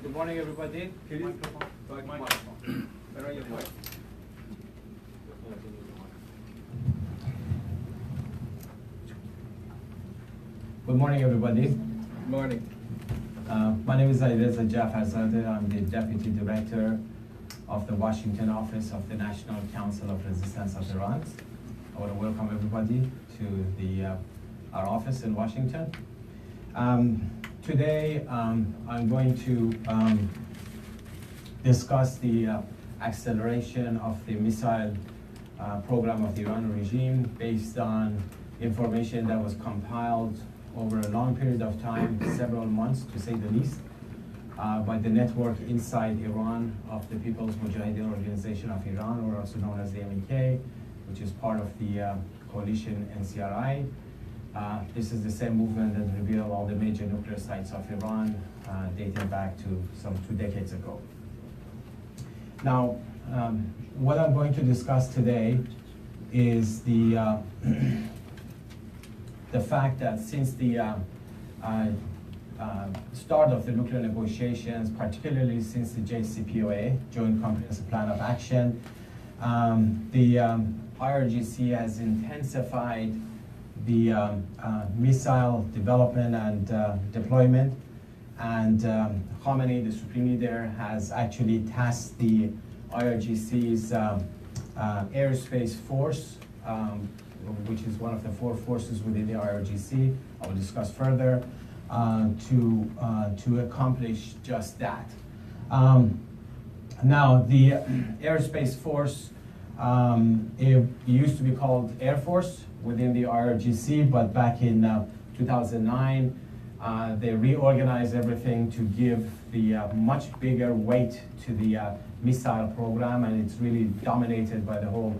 Good morning, everybody. Microphone. Where are your mic? Good morning, everybody. Good morning. My name is Alireza Jafarzadeh. I'm the Deputy Director of the Washington Office of the National Council of Resistance of Iran. I want to welcome everybody to our office in Washington. Today, I'm going to discuss the acceleration of the missile program of the Iranian regime based on information that was compiled over a long period of time, several months to say the least, by the network inside Iran of the People's Mujahideen Organization of Iran, or also known as the MEK, which is part of the coalition NCRI. This is the same movement that revealed all the major nuclear sites of Iran dating back to some 2 decades ago. Now, what I'm going to discuss today is the fact that since the start of the nuclear negotiations, particularly since the JCPOA, Joint Comprehensive Plan of Action, the IRGC has intensified the missile development and deployment, and Khamenei, the Supreme Leader, has actually tasked the IRGC's airspace force, which is one of the 4 forces within the IRGC, I will discuss further, to accomplish just that. Now, the airspace force, it used to be called Air Force within the IRGC, but back in 2009, they reorganized everything to give the much bigger weight to the missile program, and it's really dominated by the whole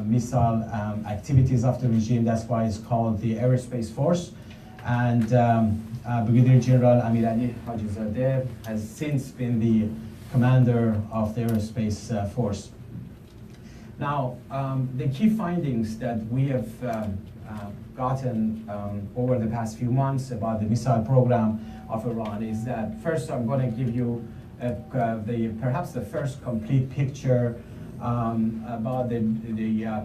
missile activities of the regime. That's why it's called the Aerospace Force. And Brigadier General Amir Ali Hajizadeh has since been the commander of the Aerospace Force. Now, the key findings that we have gotten over the past few months about the missile program of Iran is that, first, I'm going to give you perhaps the first complete picture about the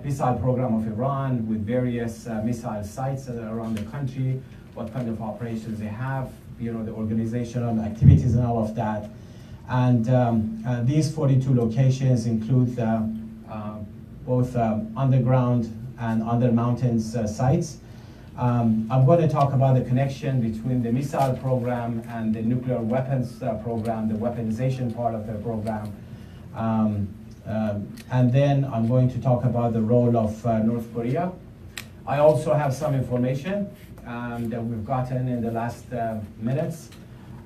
missile program of Iran with various missile sites around the country, what kind of operations they have, the organizational activities and all of that. And these 42 locations include both underground and under mountains sites. I'm going to talk about the connection between the missile program and the nuclear weapons program, the weaponization part of the program. And then I'm going to talk about the role of North Korea. I also have some information that we've gotten in the last minutes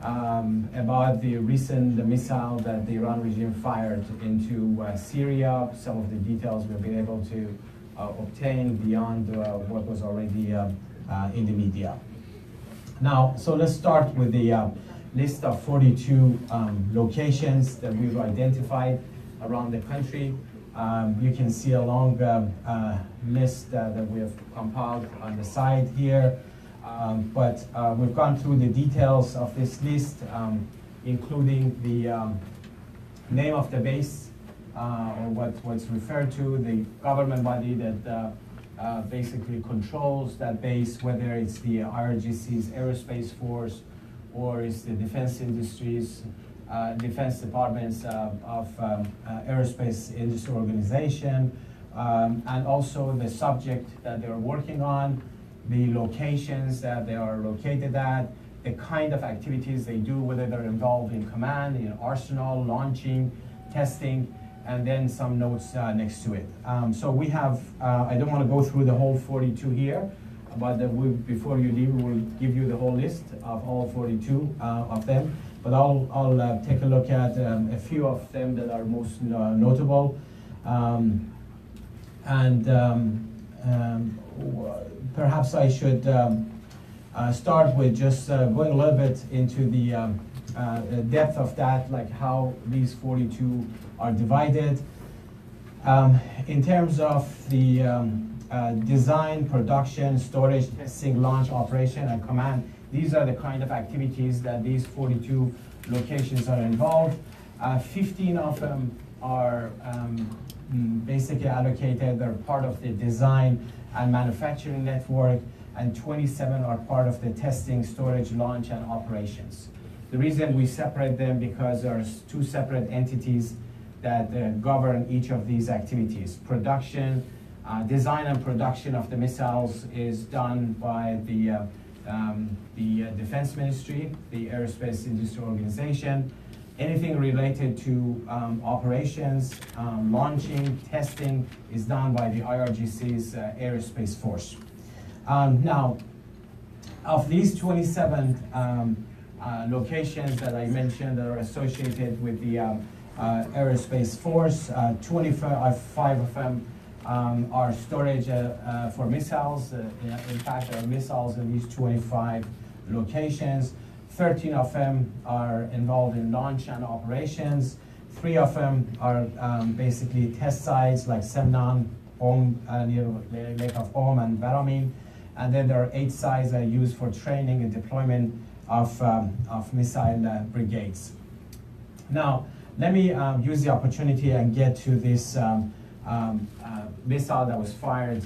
about the recent missile that the Iran regime fired into Syria. Some of the details we've been able to obtain beyond what was already in the media. Now, so let's start with the list of 42 locations that we've identified around the country. You can see a long list that we have compiled on the side here. But we've gone through the details of this list, including the name of the base, or what's referred to, the government body that basically controls that base, whether it's the IRGC's Aerospace Force or it's the defense industries, defense departments of Aerospace Industry Organization, and also the subject that they're working on, the locations that they are located at, the kind of activities they do, whether they're involved in command, in arsenal, launching, testing, and then some notes next to it. So we have, I don't want to go through the whole 42 here, but before you leave, we'll give you the whole list of all 42 of them. But I'll take a look at a few of them that are most notable. Perhaps I should start with just going a little bit into the depth of that, like how these 42 are divided. In terms of the design, production, storage, testing, launch, operation, and command, these are the kind of activities that these 42 locations are involved. 15 of them are basically allocated, they're part of the design and manufacturing network, and 27 are part of the testing, storage, launch, and operations. The reason we separate them because there's two separate entities that govern each of these activities. Production, design and production of the missiles is done by the Defense Ministry, the Aerospace Industry Organization. Anything related to operations, launching, testing is done by the IRGC's Aerospace Force. Now, of these 27 locations that I mentioned that are associated with the Aerospace Force, 25 of them are storage for missiles. In fact, there are missiles in these 25 locations. 13 of them are involved in launch and operations. 3 of them are basically test sites like Semnan, near Lake of Om and Baramin. And then there are 8 sites that are used for training and deployment of missile brigades. Now, let me use the opportunity and get to this missile that was fired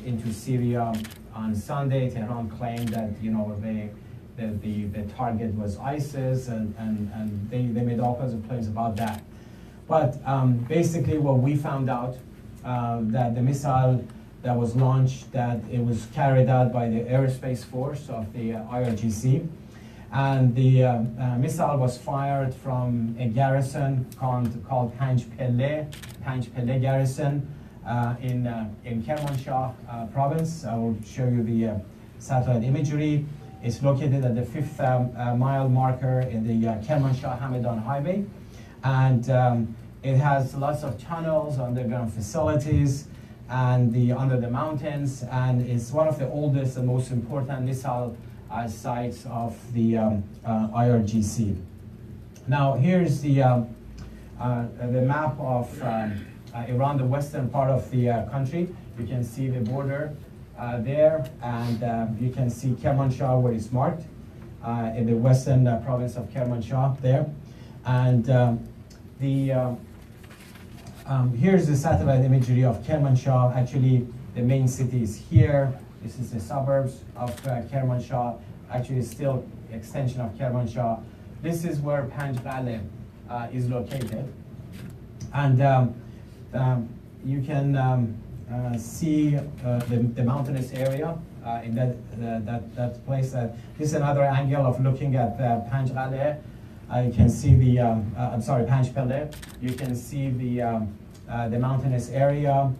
into Syria on Sunday. Tehran claimed that the target was ISIS, and they made all kinds of claims about that. But basically what we found out, that the missile that was launched, that it was carried out by the Aerospace Force of the IRGC. And the missile was fired from a garrison called Panj Pele garrison in Kermanshah province. I will show you the satellite imagery. It's located at the 5th mile marker in the Kermanshah Hamadan highway. And it has lots of tunnels, underground facilities, and under the mountains. And it's one of the oldest and most important missile sites of the IRGC. Now here's the map of Iran, the western part of the country. You can see the border there, and you can see Kermanshah where it's marked in the western province of Kermanshah there. And here's the satellite imagery of Kermanshah. Actually, the main city is here. This is the suburbs of Kermanshah. Actually, it's still extension of Kermanshah. This is where Panj Pele is located. And you can see the mountainous area in that place. This is another angle of looking at Panj Pele. You can see the, Panj Pele. You can see the mountainous area.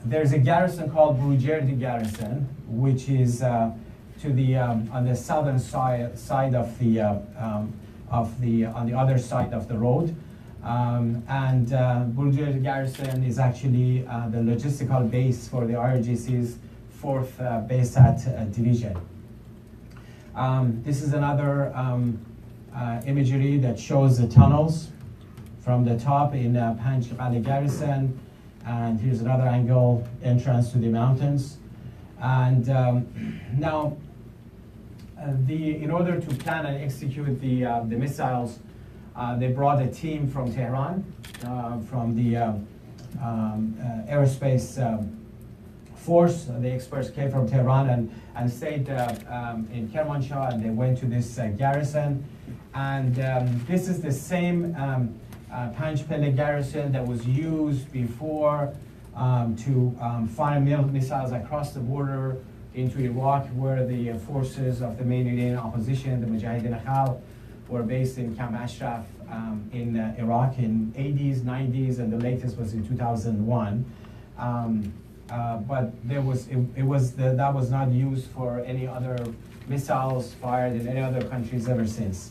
There's a garrison called Burujerdi garrison, which is to the on the southern side of the on the other side of the road. And Burujerdi garrison is actually the logistical base for the IRGC's 4th BASAT division. This is another imagery that shows the tunnels from the top in Panj Pele garrison. And here's another angle, entrance to the mountains. And now, in order to plan and execute the missiles, they brought a team from Tehran, from the Aerospace Force. The experts came from Tehran and stayed in Kermanshah, and they went to this garrison. And this is the same Panj Pele garrison that was used before to fire missiles across the border into Iraq, where the forces of the main Iranian opposition, the Mujahideen Khalq, were based in Camp Ashraf in Iraq in 80s, 90s, and the latest was in 2001. But that was not used for any other missiles fired in any other countries ever since.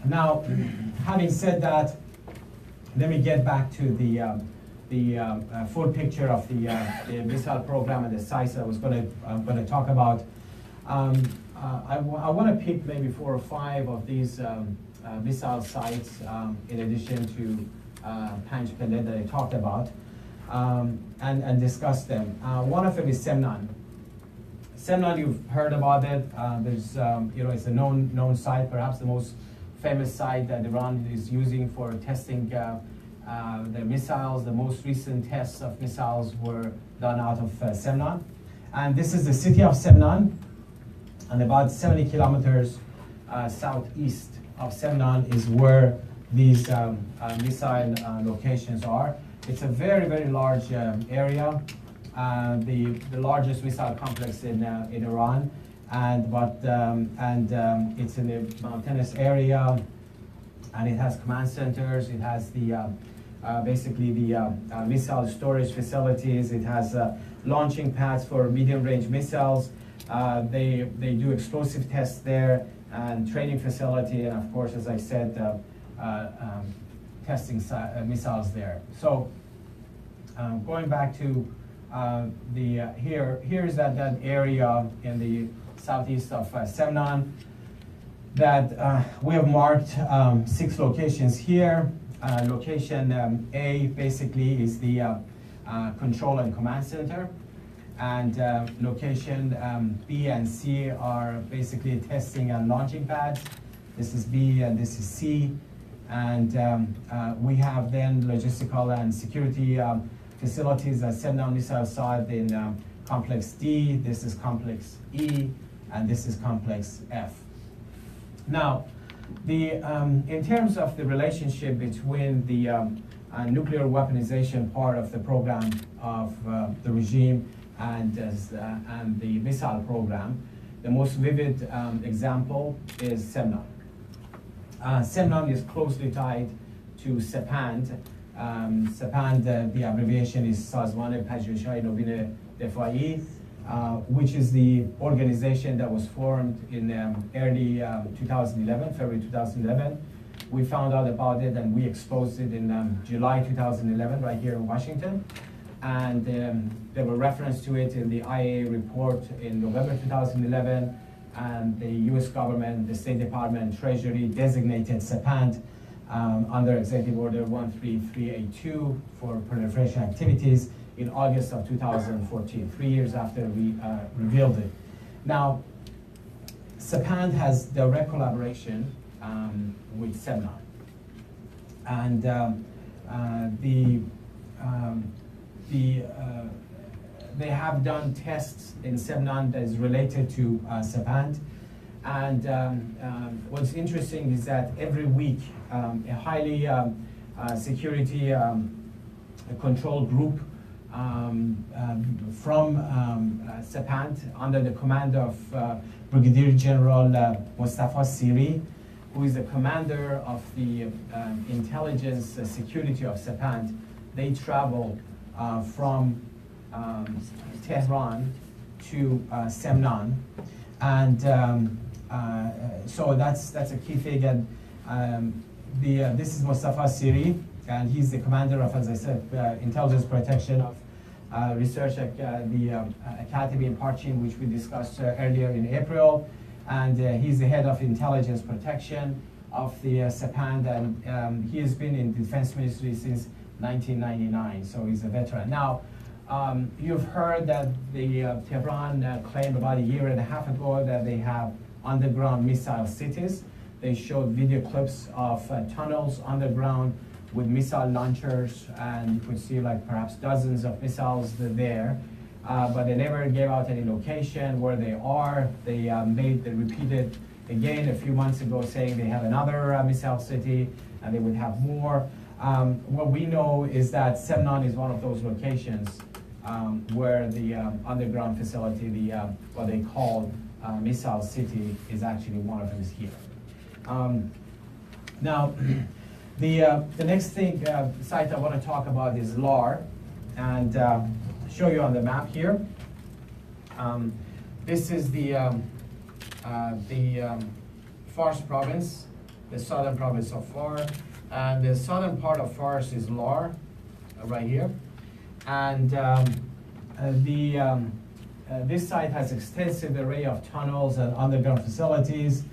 Now, having said that, let me get back to the full picture of the missile program and the sites that I'm going to talk about. I want to pick maybe 4 or 5 of these missile sites in addition to Panj Pele that I talked about, and discuss them. One of them is Semnan. Semnan, you've heard about it. There's, it's a known site, perhaps the most famous site that Iran is using for testing their missiles. The most recent tests of missiles were done out of Semnan. And this is the city of Semnan, and about 70 kilometers southeast of Semnan is where these missile locations are. It's a very, very large area, the largest missile complex in Iran, it's in a mountainous area, and it has command centers. It has the basically the missile storage facilities. It has launching pads for medium-range missiles. They do explosive tests there, and training facility, and of course, as I said, testing missiles there. So going back to here's that area in the southeast of Semnan that we have marked 6 locations here. Location A basically is the control and command center, and location B and C are basically testing and launching pads. This is B and this is C, and we have then logistical and security facilities at Semnan missile site in complex D. This is complex E, and this is complex F. Now, in terms of the relationship between the nuclear weaponization part of the program of the regime and the missile program, the most vivid example is Semnan. Semnan is closely tied to SEPAND. SEPAND, the abbreviation is سازمان پژوهش‌های نوین دفاعی, which is the organization that was formed in early 2011, February 2011. We found out about it and we exposed it in July 2011 right here in Washington. And there were reference to it in the IAEA report in November 2011, and the US government, the State Department, and Treasury designated SEPAND under Executive Order 13382 for proliferation activities in August of 2014, 3 years after we revealed it. Now, SEPAND has direct collaboration with Semnan, and they have done tests in Semnan that is related to SEPAND. And what's interesting is that every week a highly security control group from SEPAND under the command of Brigadier General Mustafa Siri, who is the commander of the intelligence security of SEPAND, they travel from Tehran to Semnan, and so that's a key thing. And this is Mustafa Siri, and he's the commander of, as I said, intelligence protection of research at the academy in Parchin, which we discussed earlier in April, and he's the head of intelligence protection of the SEPAND, and he has been in the defense ministry since 1999, so he's a veteran. Now, you've heard that the Tehran claimed about a year and a half ago that they have underground missile cities. They showed video clips of tunnels underground with missile launchers, and you could see like perhaps dozens of missiles there, but they never gave out any location where they are. They repeated again a few months ago saying they have another missile city and they would have more. What we know is that Semnan is one of those locations where the underground facility, what they call missile city, is actually one of them is here. Now, the next thing site I want to talk about is LAR, and show you on the map here. This is the Fars province, the southern province of Fars, and the southern part of Fars is LAR, right here, and this site has extensive array of tunnels and underground facilities.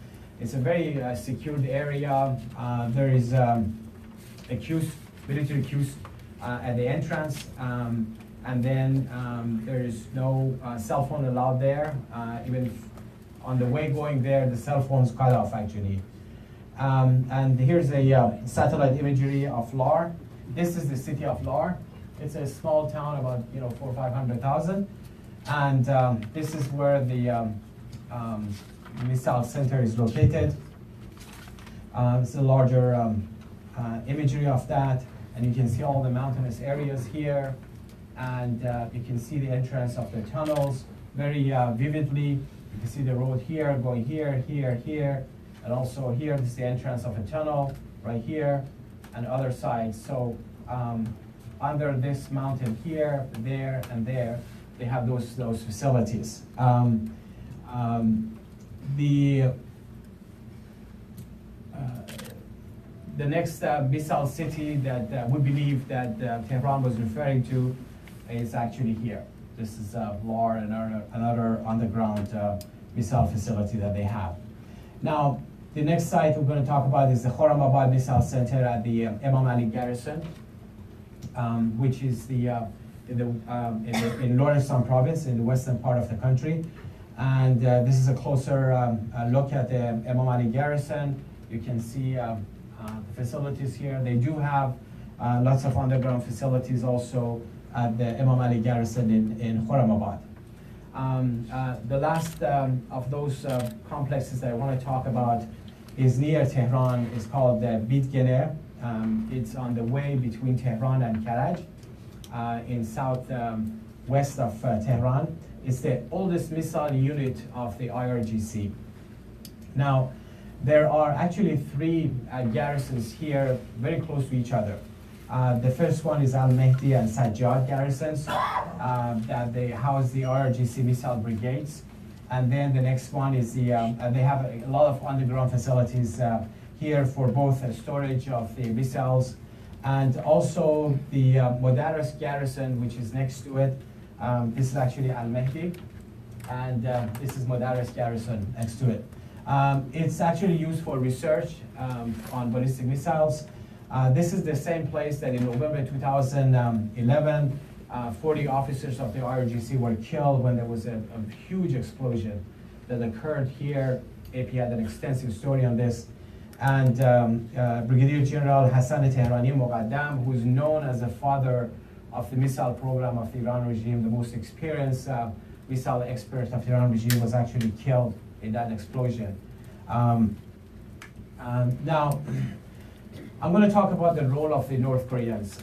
It's a very secured area. There is a queue, military queues at the entrance, And then there is no cell phone allowed there. Even if on the way going there, the cell phone's cut off actually. And here's a satellite imagery of Lar. This is the city of Lar. It's a small town, about 400,000 or 500,000, and this is where the missile center is located. It's a larger imagery of that, and you can see all the mountainous areas here, and you can see the entrance of the tunnels very vividly. You can see the road here, going here, here, here, and also here. This is the entrance of a tunnel right here, and other sides. So under this mountain here, there, and there, they have those facilities. The next missile city that we believe that Tehran was referring to is actually here. This is Lar, another underground missile facility that they have. Now, the next site we're going to talk about is the Khorramabad Missile Center at the Imam Ali Garrison, which is in Lorestan province in the western part of the country. And this is a closer look at the Imam Ali Garrison. You can see the facilities here. They do have lots of underground facilities also at the Imam Ali Garrison in Khorramabad. The last of those complexes that I want to talk about is near Tehran. It's called the Bidgene. It's on the way between Tehran and Karaj in southwest of Tehran. It's the oldest missile unit of the IRGC. Now, there are actually three garrisons here very close to each other. The first one is Al-Mehdi and Sajjad garrisons that they house the IRGC missile brigades. And then the next one is they have a lot of underground facilities here for both storage of the missiles and also the Modares garrison, which is next to it. This is actually Al-Mehdi, and this is Modares garrison next to it. It's actually used for research on ballistic missiles. This is the same place that in November 2011, 40 officers of the IRGC were killed when there was a huge explosion that occurred here. AP had an extensive story on this. And Brigadier General Hassan Tehrani Muqaddam, who's known as the father of the missile program of the Iran regime, the most experienced missile expert of the Iran regime, was actually killed in that explosion. Now, I'm going to talk about the role of the North Koreans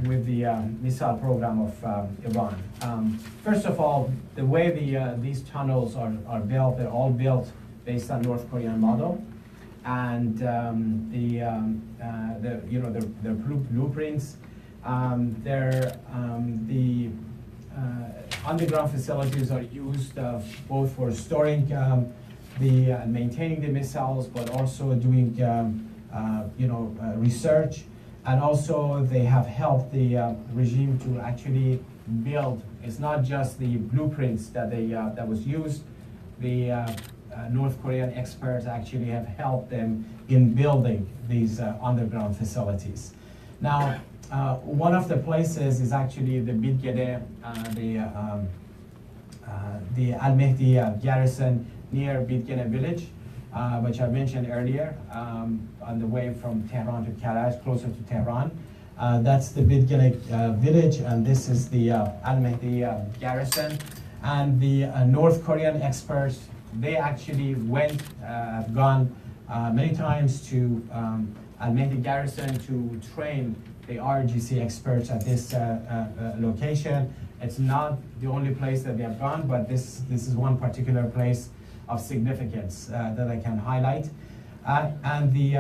with the missile program of Iran. First of all, the way these tunnels are built, they're all built based on North Korean model, and their blueprints. The underground facilities are used both for storing maintaining the missiles, but also doing research, and also they have helped the regime to actually build. It's not just the blueprints that was used. The North Korean experts actually have helped them in building these underground facilities. Now, one of the places is actually the Bidgene, the Al-Mehdi garrison near Bidgene village, which I mentioned earlier, on the way from Tehran to Karaj, closer to Tehran. That's the Bidgene village, and this is the Al-Mehdi garrison. And the North Korean experts, they actually have gone many times to Al-Mehdi garrison to train the IRGC experts at this location. It's not the only place that they have gone, but this is one particular place of significance that I can highlight. And the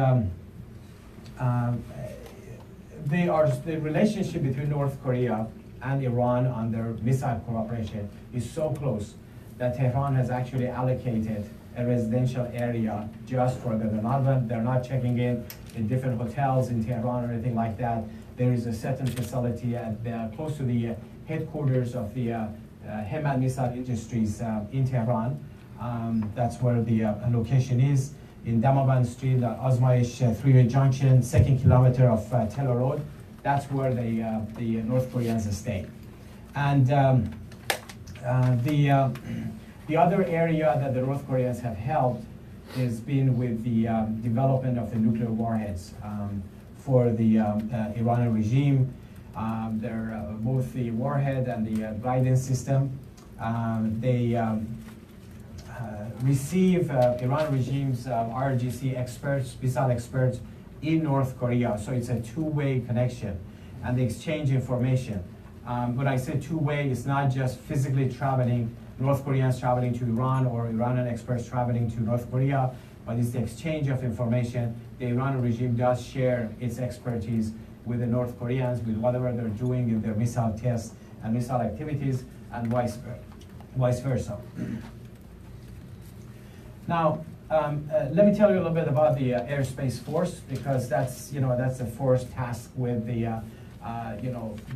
relationship between North Korea and Iran on their missile cooperation is so close that Tehran has actually allocated a residential area just for them. They're not checking in different hotels in Tehran or anything like that. There is a certain facility close to the headquarters of the Hemad Missile Industries in Tehran. That's where the location is, in Damavand Street, Azmaish Freeway Junction, 2nd kilometer of Telo Road. That's where the North Koreans stay. And the other area that the North Koreans have helped has been with the development of the nuclear warheads for the Iranian regime. They're both the warhead and the guidance system. They receive Iran regime's RGC experts, missile experts in North Korea. So it's a two-way connection, and they exchange information. When I say two-way, it's not just physically traveling, North Koreans traveling to Iran or Iranian experts traveling to North Korea, but it's the exchange of information. The Iranian regime does share its expertise with the North Koreans, with whatever they're doing in their missile tests and missile activities, and vice versa. Now, let me tell you a little bit about the Airspace Force, because that's the force tasked with the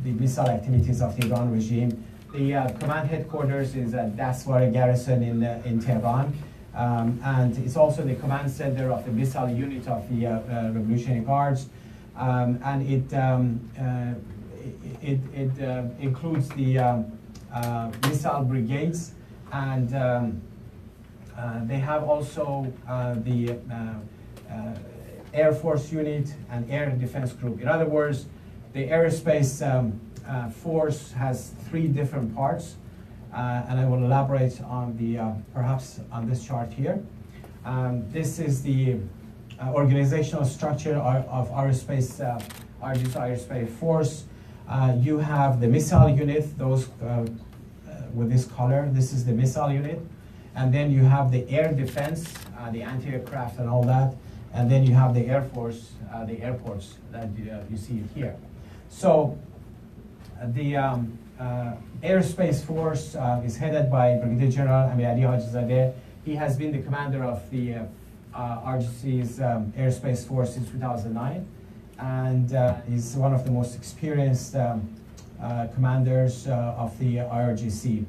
the missile activities of the Iran regime. The command headquarters is at Daswar garrison in Tehran, and it's also the command center of the missile unit of the Revolutionary Guards, and it includes the missile brigades, and they have also the Air Force unit and Air Defense Group. In other words, the Aerospace Force has three different parts, and I will elaborate on perhaps on this chart here. This is the organizational structure of RGC Aerospace Force. You have the missile unit, those with this color. This is the missile unit. And then you have the air defense, the anti-aircraft and all that. And then you have the Air Force, the airports that you see here. So the Aerospace Force is headed by Brigadier General Amir Ali Hajizadeh. He has been the commander of the RGC's Aerospace Force since 2009. And he's one of the most experienced commanders of the IRGC.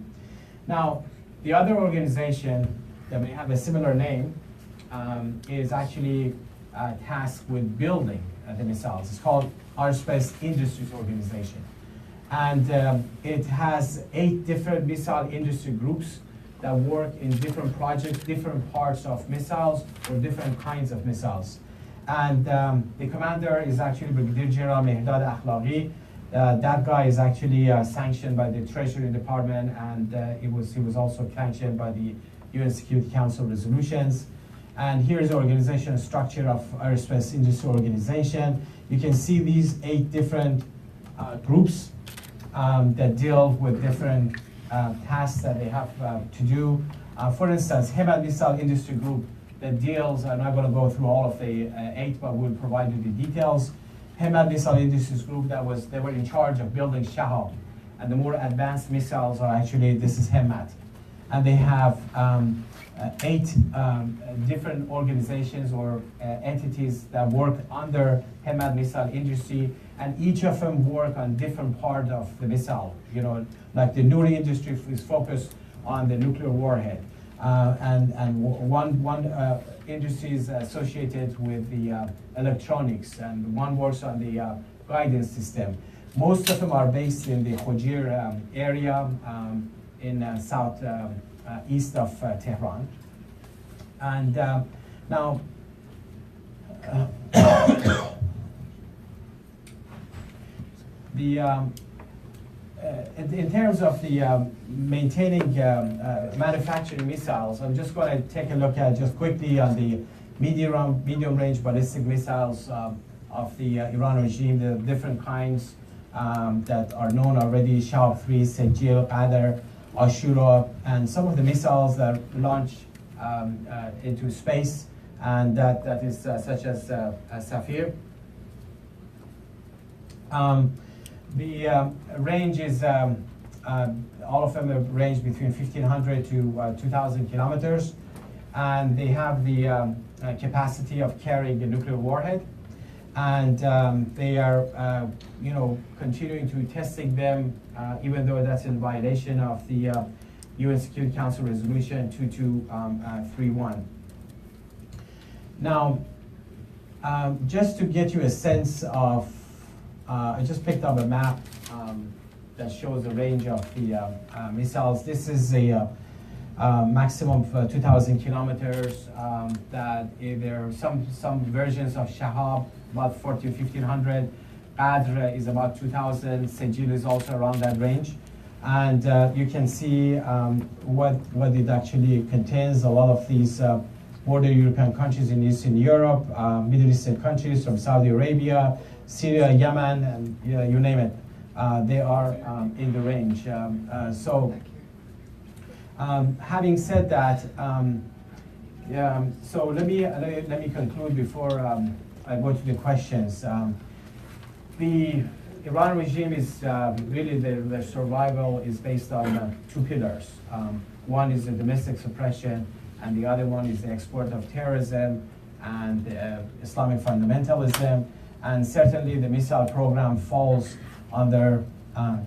Now, the other organization that may have a similar name is actually tasked with building the missiles. It's called Aerospace Industries Organization. And it has 8 different missile industry groups that work in different projects, different parts of missiles, or different kinds of missiles. And the commander is actually Brigadier General Mehdad Akhlaqi. That guy is actually sanctioned by the Treasury Department, and he was also sanctioned by the UN Security Council resolutions. And here's the organizational structure of Aerospace Industry Organization. You can see these 8 different groups that deal with different tasks that they have to do. For instance, Hamad Missile Industry Group that deals, I'm not going to go through all of the 8, but we'll provide you the details. Hamad Missile Industries Group, they were in charge of building Shahab. And the more advanced missiles are actually, this is Hamad. And they have 8 different organizations or entities that work under Hamad Missile Industry, and each of them work on different part of the missile. You know, like the Nuri industry is focused on the nuclear warhead. And one industry is associated with the electronics, and one works on the guidance system. Most of them are based in the Khojir area in south east of Tehran. And now, in terms of the maintaining manufacturing missiles, I'm just going to take a look at just quickly on the medium-range ballistic missiles of the Iran regime, the different kinds that are known already: Shahab 3, Sejil, Qadr, Ashura, and some of the missiles that launch into space, and that is such as Safir. The range is, all of them range between 1,500 to 2,000 kilometers, and they have the capacity of carrying a nuclear warhead, and they are, continuing to testing them, even though that's in violation of the UN Security Council Resolution 2231. Now, just to get you a sense of, I just picked up a map that shows the range of the missiles. This is a maximum of 2,000 kilometers. That there are some versions of Shahab about 40 to 1,500. Qadr is about 2,000. Sejil is also around that range. And you can see what it actually contains. A lot of these border European countries in Eastern Europe, Middle Eastern countries from Saudi Arabia, Syria, Yemen, and you name it. They are in the range. Having said that, so let me conclude before I go to the questions. The Iran regime is really their survival is based on two pillars. One is the domestic suppression, and the other one is the export of terrorism and Islamic fundamentalism. And certainly the missile program falls under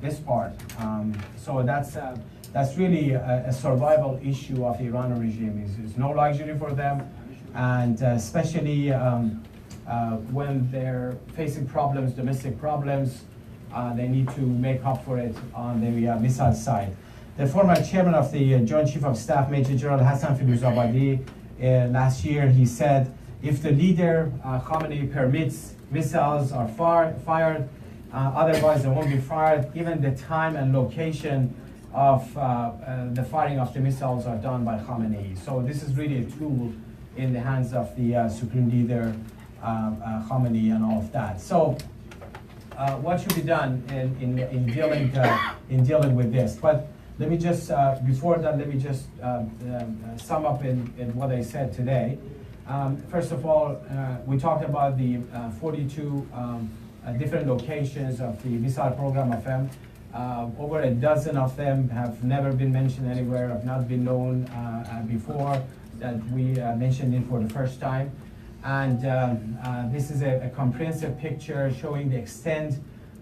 this part. So that's really a survival issue of the Iranian regime. It's no luxury for them, and especially when they're facing problems, domestic problems, they need to make up for it on the missile side. The former chairman of the Joint Chief of Staff, Major General Hassan Firuzabadi, last year he said, if the leader, Khamenei, permits, missiles are fired, otherwise they won't be fired. Even the time and location of the firing of the missiles are done by Khamenei. So this is really a tool in the hands of the supreme leader, Khamenei, and all of that. So what should be done in dealing with this? But let me just, before that, let me just sum up in what I said today. First of all, we talked about the 42 different locations of the missile program of them. Over a dozen of them have never been mentioned anywhere, have not been known before, that we mentioned it for the first time. And this is a comprehensive picture showing the extent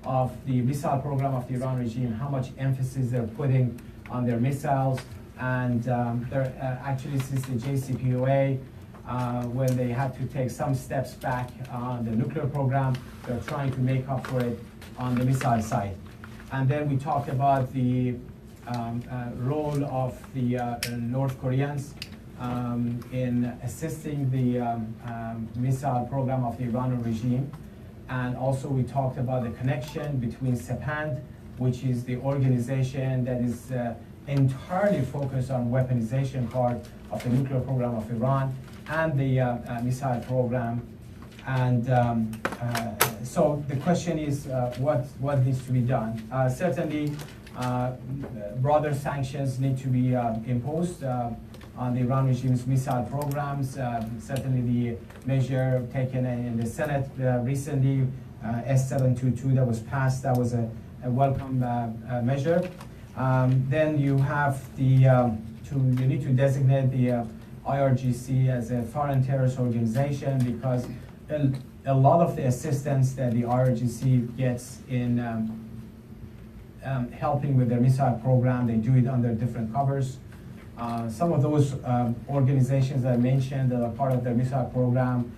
of the missile program of the Iran regime, how much emphasis they're putting on their missiles. And they're actually, since the JCPOA, when they had to take some steps back on the nuclear program, they're trying to make up for it on the missile side. And then we talked about the role of the North Koreans in assisting the missile program of the Iranian regime. And also we talked about the connection between SEPAND, which is the organization that is entirely focused on weaponization part of the nuclear program of Iran, and the missile program. And so the question is, what needs to be done? Certainly, broader sanctions need to be imposed on the Iran regime's missile programs. Certainly the measure taken in the Senate recently, S722 that was passed, that was a welcome measure. Then you have you need to designate the IRGC as a foreign terrorist organization, because a lot of the assistance that the IRGC gets in helping with their missile program, they do it under different covers. Some of those organizations that I mentioned that are part of their missile program,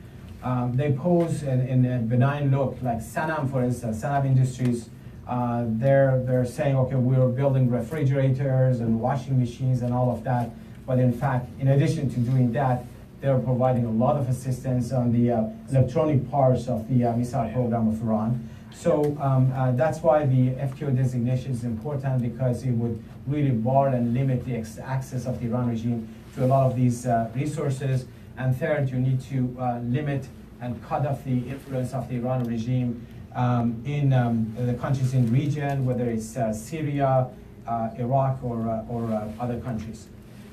they pose in a benign look, like Sanam, for instance, Sanam Industries. They're saying, okay, we're building refrigerators and washing machines and all of that. But in fact, in addition to doing that, they're providing a lot of assistance on the electronic parts of the missile program of Iran. So that's why the FTO designation is important, because it would really bar and limit the access of the Iran regime to a lot of these resources. And third, you need to limit and cut off the influence of the Iran regime in the countries in the region, whether it's Syria, Iraq, or other countries.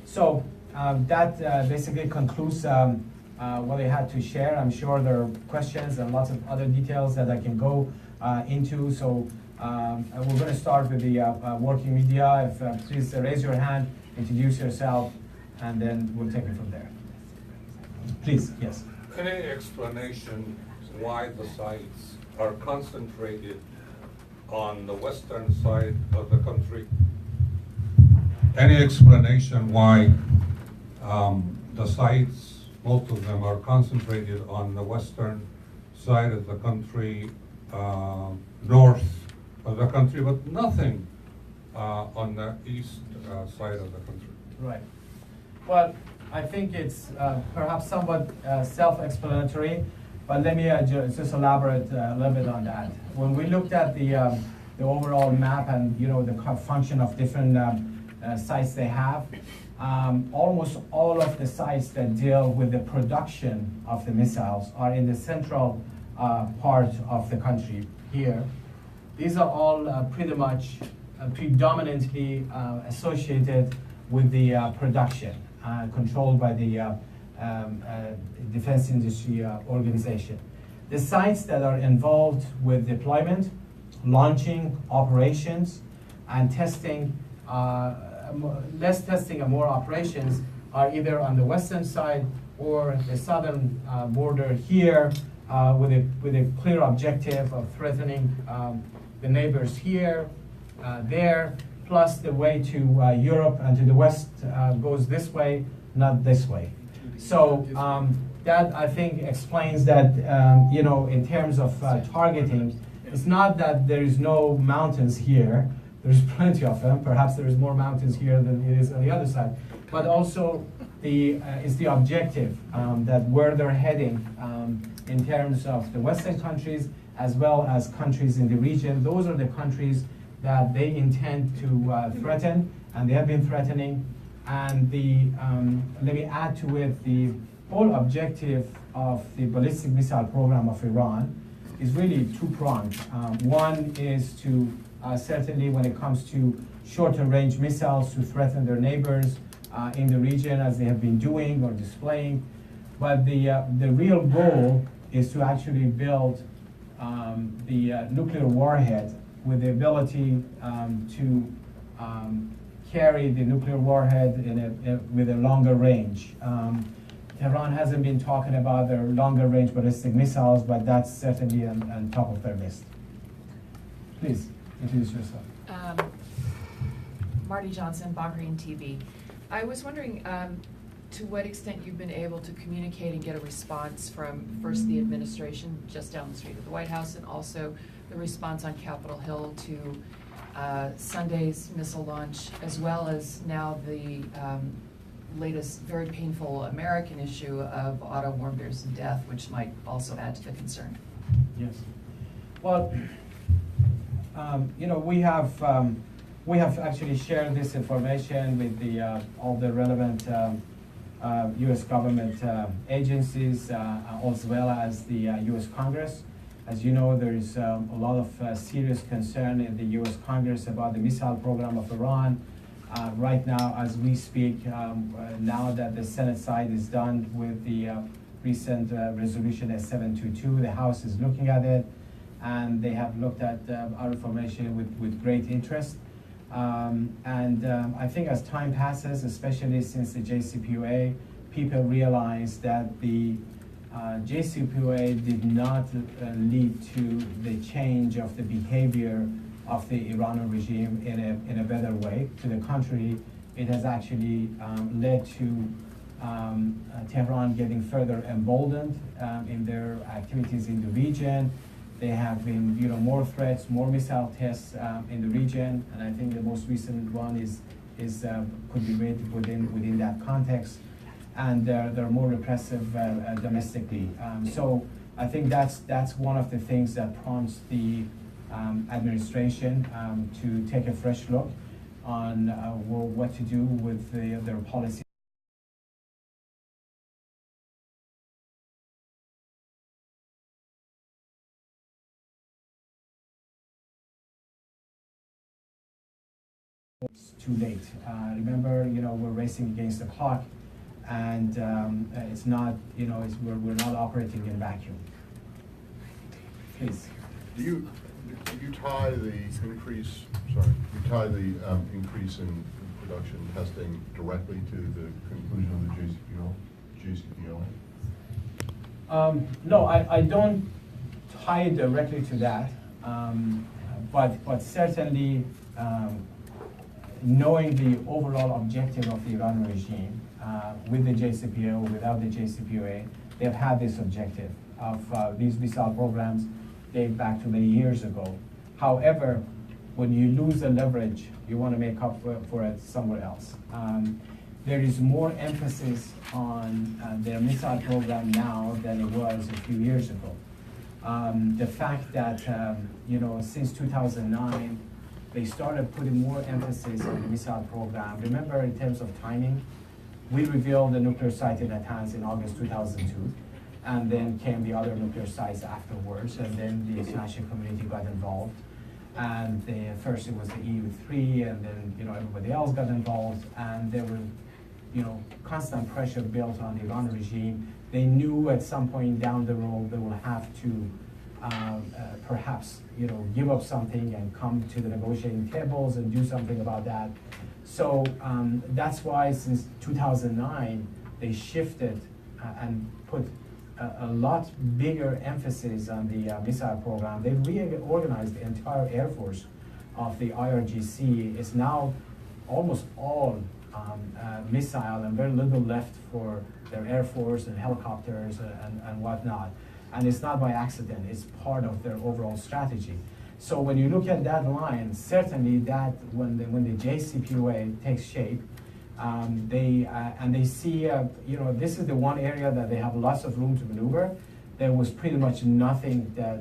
So that basically concludes what I had to share. I'm sure there are questions and lots of other details that I can go into. So we're going to start with the working media. If please raise your hand, introduce yourself, and then we'll take it from there. Please, yes. Any explanation why the sites are concentrated on the western side of the country? Any explanation why the sites, most of them, are concentrated on the western side of the country, north of the country, but nothing on the east side of the country. Right. Well, I think it's perhaps somewhat self-explanatory, but let me just elaborate a little bit on that. When we looked at the overall map and the function of different sites they have, almost all of the sites that deal with the production of the missiles are in the central part of the country here. These are all pretty much predominantly associated with the production, controlled by the Defense Industry Organization. The sites that are involved with deployment, launching, operations, and testing, less testing and more operations, are either on the western side or the southern border here, with a clear objective of threatening the neighbors here, there, plus the way to Europe and to the west goes this way, not this way. So that, I think, explains that, in terms of targeting, it's not that there is no mountains here. There's plenty of them. Perhaps there is more mountains here than it is on the other side. But also, it's the objective that where they're heading in terms of the Western countries as well as countries in the region. Those are the countries that they intend to threaten, and they have been threatening. And let me add to it, the whole objective of the ballistic missile program of Iran is really two-pronged. One is to certainly, when it comes to shorter range missiles, to threaten their neighbors in the region, as they have been doing or displaying. But the real goal is to actually build the nuclear warhead with the ability to carry the nuclear warhead with a longer range. Tehran hasn't been talking about their longer range ballistic missiles, but that's certainly on top of their list. Please, introduce yourself. Marty Johnson, Bahrain TV. I was wondering to what extent you've been able to communicate and get a response from first the administration just down the street of the White House, and also the response on Capitol Hill to Sunday's missile launch, as well as now the latest very painful American issue of Otto Warmbier's death, which might also add to the concern. Yes. Well, we have actually shared this information with all the relevant U.S. government agencies, as well as the U.S. Congress. As you know, there is a lot of serious concern in the U.S. Congress about the missile program of Iran. Right now, as we speak, now that the Senate side is done with the recent resolution S722, the House is looking at it, and they have looked at our information with great interest. I think as time passes, especially since the JCPOA, people realize that the JCPOA did not lead to the change of the behavior of the Iranian regime in a better way. To the contrary, it has actually led to Tehran getting further emboldened in their activities in the region. There have been, more threats, more missile tests in the region, and I think the most recent one could be read within that context. And they're more repressive domestically. So I think that's one of the things that prompts the administration to take a fresh look on what to do with their policy. It's too late. Remember, we're racing against the clock, and it's not, we're not operating in a vacuum. Please. Do you tie the increase? Increase in production testing directly to the conclusion of the JCPOA? No, I don't tie it directly to that, but certainly knowing the overall objective of the Iranian regime, with the JCPOA or without the JCPOA, they've had this objective of these missile programs date back to many years ago. However, when you lose the leverage, you want to make up for it somewhere else. There is more emphasis on their missile program now than it was a few years ago. The fact that, since 2009, they started putting more emphasis on the missile program. Remember, in terms of timing, we revealed the nuclear site in Natanz in August 2002, and then came the other nuclear sites afterwards, and then the international community got involved. And first it was the EU3, and then everybody else got involved, and there were constant pressure built on the Iran regime. They knew at some point down the road they will have to perhaps give up something and come to the negotiating tables and do something about that. So that's why since 2009 they shifted and put a lot bigger emphasis on the missile program. They reorganized the entire Air Force of the IRGC. It's now almost all missile and very little left for their Air Force and helicopters and whatnot. And it's not by accident, it's part of their overall strategy. So when you look at that line, certainly that when the JCPOA takes shape, they see, this is the one area that they have lots of room to maneuver. There was pretty much nothing that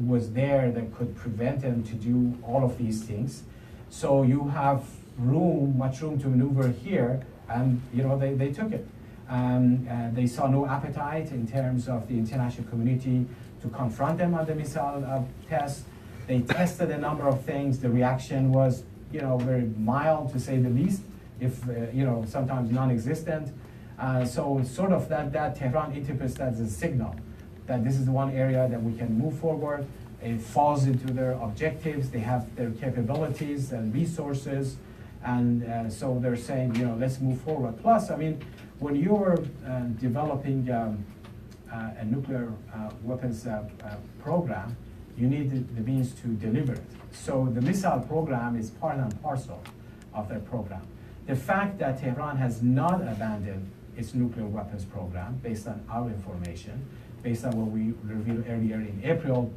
was there that could prevent them to do all of these things. So you have much room to maneuver here, and they took it. They saw no appetite in terms of the international community to confront them on the missile test. They tested a number of things. The reaction was, very mild to say the least, if sometimes non-existent. So sort of that Tehran interprets that as a signal that this is the one area that we can move forward. It falls into their objectives. They have their capabilities and resources, and so they're saying, let's move forward. Plus, when you're developing a nuclear weapons program, you need the means to deliver it. So the missile program is part and parcel of their program. The fact that Tehran has not abandoned its nuclear weapons program, based on our information, based on what we revealed earlier in April,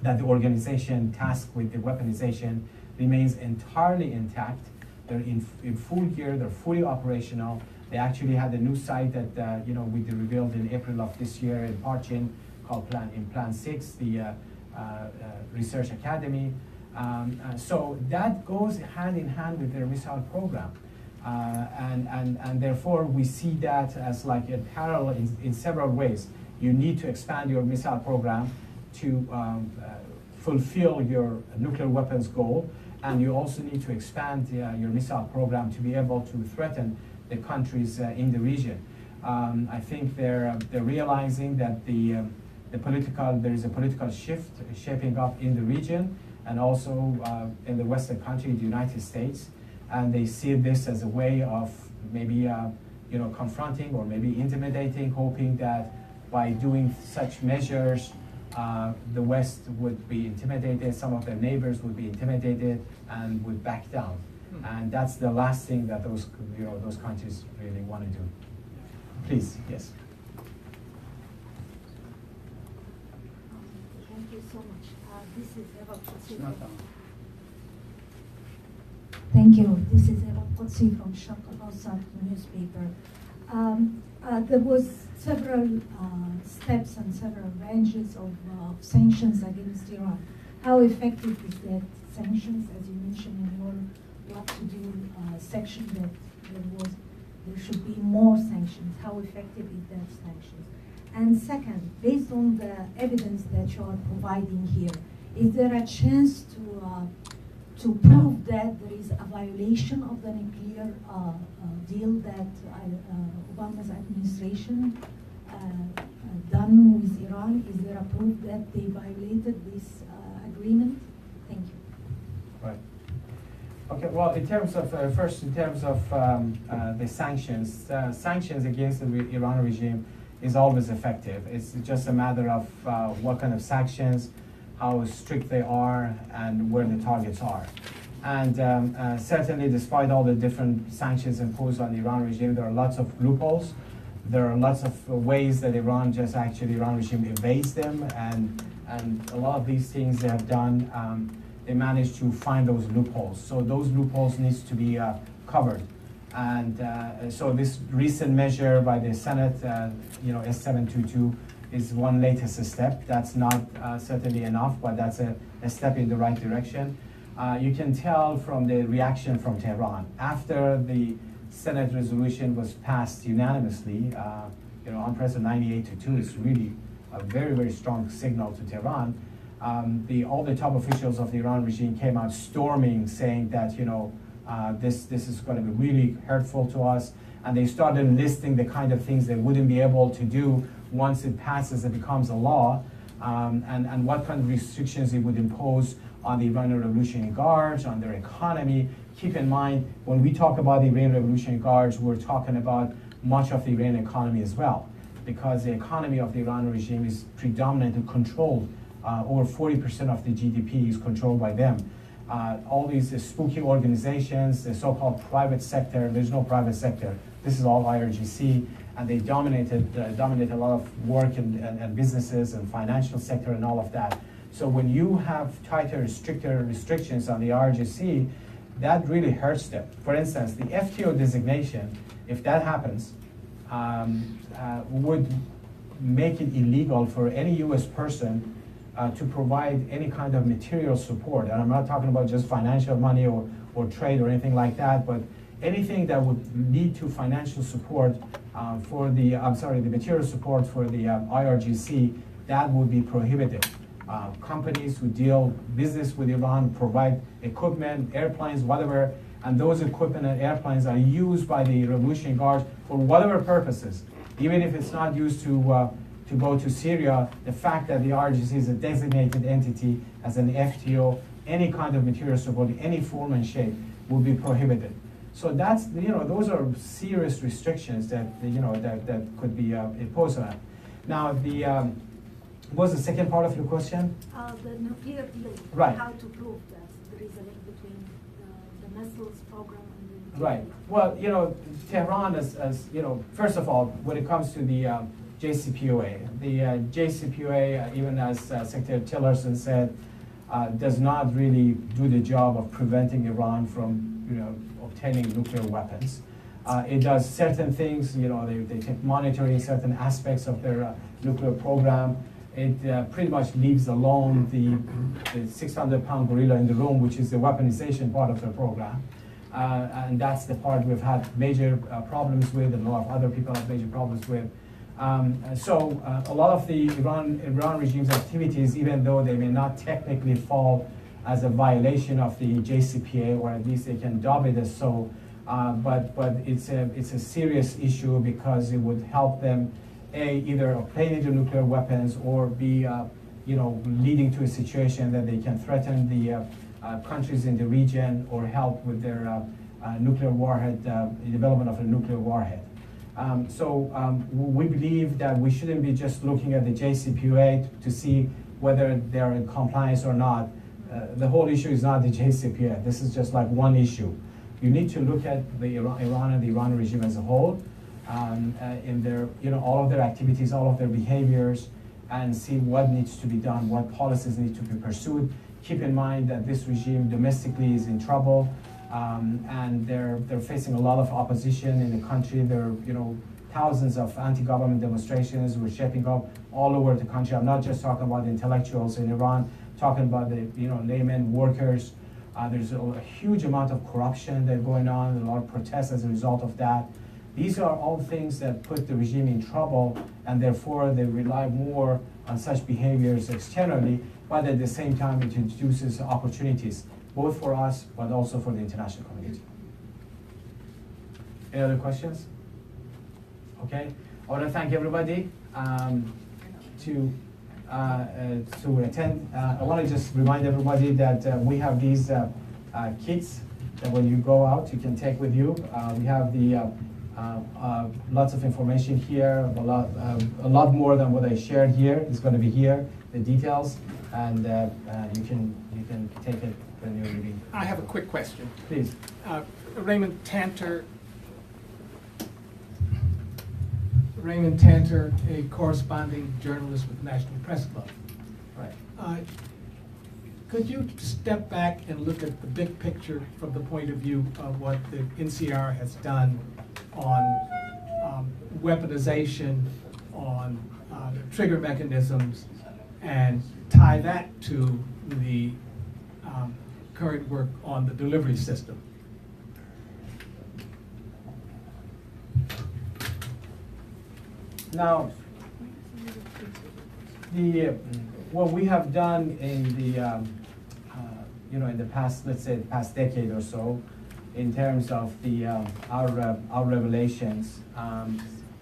that the organization tasked with the weaponization remains entirely intact. They're in full gear, they're fully operational. They actually had a new site that we revealed in April of this year in Parchin, called Plan 6, the Research Academy. So that goes hand in hand with their missile program. And therefore we see that as like a parallel in several ways. You need to expand your missile program to fulfill your nuclear weapons goal, and you also need to expand your missile program to be able to threaten the countries in the region. I think they're realizing that there is a political shift shaping up in the region, and also in the Western country, the United States, and they see this as a way of maybe confronting or maybe intimidating, hoping that by doing such measures, the West would be intimidated, some of their neighbors would be intimidated and would back down. And that's the last thing that those countries really want to do. Please, yes. Thank you so much. This is Eva Qudsi. Thank you. This is Eva Qudsi from Sharq al-Awsat newspaper. There was several steps and several ranges of sanctions against Iran. How effective is that sanctions? As you mentioned in your what to do section, that there should be more sanctions. How effective is that sanctions? And second, based on the evidence that you are providing here, is there a chance to prove that there is a violation of the nuclear deal that Obama's administration done with Iran? Is there a proof that they violated this agreement? Thank you. Right. Okay, well, in terms of, first, in terms of the sanctions, sanctions against the Iran regime is always effective. It's just a matter of what kind of sanctions, how strict they are, and where the targets are. And certainly, despite all the different sanctions imposed on the Iran regime, there are lots of loopholes. there are lots of ways that Iran regime evades them, and a lot of these things they have done, they managed to find those loopholes. So those loopholes needs to be covered. And so this recent measure by the Senate, S722, is one latest step. That's not certainly enough, but that's a step in the right direction. You can tell from the reaction from Tehran. After the Senate resolution was passed unanimously, on President 98-2 is really a very, very strong signal to Tehran. All the top officials of the Iran regime came out storming, saying that, this is going to be really hurtful to us. And they started listing the kind of things they wouldn't be able to do once it passes and becomes a law, and what kind of restrictions it would impose on the Iranian Revolutionary Guards, on their economy. Keep in mind, when we talk about the Iranian Revolutionary Guards, we're talking about much of the Iranian economy as well, because the economy of the Iranian regime is predominantly controlled. Over 40% of the GDP is controlled by them. All these spooky organizations, the so-called private sector, there's no private sector. This is all IRGC, and they dominate a lot of work and businesses and financial sector and all of that. So when you have tighter, stricter restrictions on the IRGC, that really hurts them. For instance, the FTO designation, if that happens, would make it illegal for any U.S. person to provide any kind of material support. And I'm not talking about just financial money or trade or anything like that, but anything that would lead to financial support the material support for the IRGC, that would be prohibited. Companies who deal business with Iran provide equipment, airplanes, whatever, and those equipment and airplanes are used by the Revolutionary Guards for whatever purposes. Even if it's not used to go to Syria, the fact that the IRGC is a designated entity as an FTO, any kind of material support, any form and shape will be prohibited. So that's, those are serious restrictions that, that could be imposed on it. Now, what was the second part of your question? The nuclear deal. Right. How to prove that there is a link between the missiles program and the nuclear Right. deal. Well, Tehran as first of all, when it comes to the JCPOA, the JCPOA, even as Secretary Tillerson said, does not really do the job of preventing Iran from, obtaining nuclear weapons. It does certain things, they take monitoring certain aspects of their nuclear program. It pretty much leaves alone the 600-pound gorilla in the room, which is the weaponization part of their program. And that's the part we've had major problems with, and a lot of other people have major problems with. So a lot of the Iran regime's activities, even though they may not technically fall as a violation of the JCPOA, or at least they can dub it as so, but it's a serious issue because it would help them, either obtaining the nuclear weapons, or be leading to a situation that they can threaten the countries in the region, or help with their nuclear warhead, the development of a nuclear warhead. So we believe that we shouldn't be just looking at the JCPOA to see whether they're in compliance or not. The whole issue is not the JCPOA. This is just like one issue. You need to look at the Iran and the Iran regime as a whole, in their, all of their activities, all of their behaviors, and see what needs to be done, what policies need to be pursued. Keep in mind that this regime domestically is in trouble, and they're facing a lot of opposition in the country. There are, thousands of anti-government demonstrations were shaping up all over the country. I'm not just talking about the intellectuals in Iran, talking about the laymen, workers. There's a huge amount of corruption that's going on, a lot of protests as a result of that. These are all things that put the regime in trouble, and therefore they rely more on such behaviors externally, but at the same time it introduces opportunities, both for us, but also for the international community. Any other questions? Okay, I want to thank everybody to attend. I want to just remind everybody that we have these kits that when you go out, you can take with you. We have the lots of information here, a lot more than what I shared here is going to be here, the details, and you can take it when you're leaving. I have a quick question. Please. Raymond Tanter, Raymond Tanter, a corresponding journalist with the National Press Club. Right. Could you step back and look at the big picture from the point of view of what the NCR has done on weaponization, on trigger mechanisms, and tie that to the current work on the delivery system? Now, what we have done in the in the past, let's say, past decade or so, in terms of the our revelations,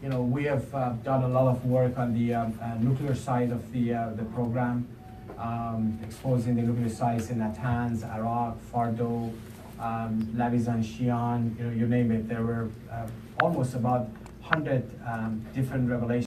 we have done a lot of work on the nuclear side of the program, exposing the nuclear sites in Natanz, Iraq, Fardo, Lavizan, Shian, you name it. There were almost about 100 different revelations.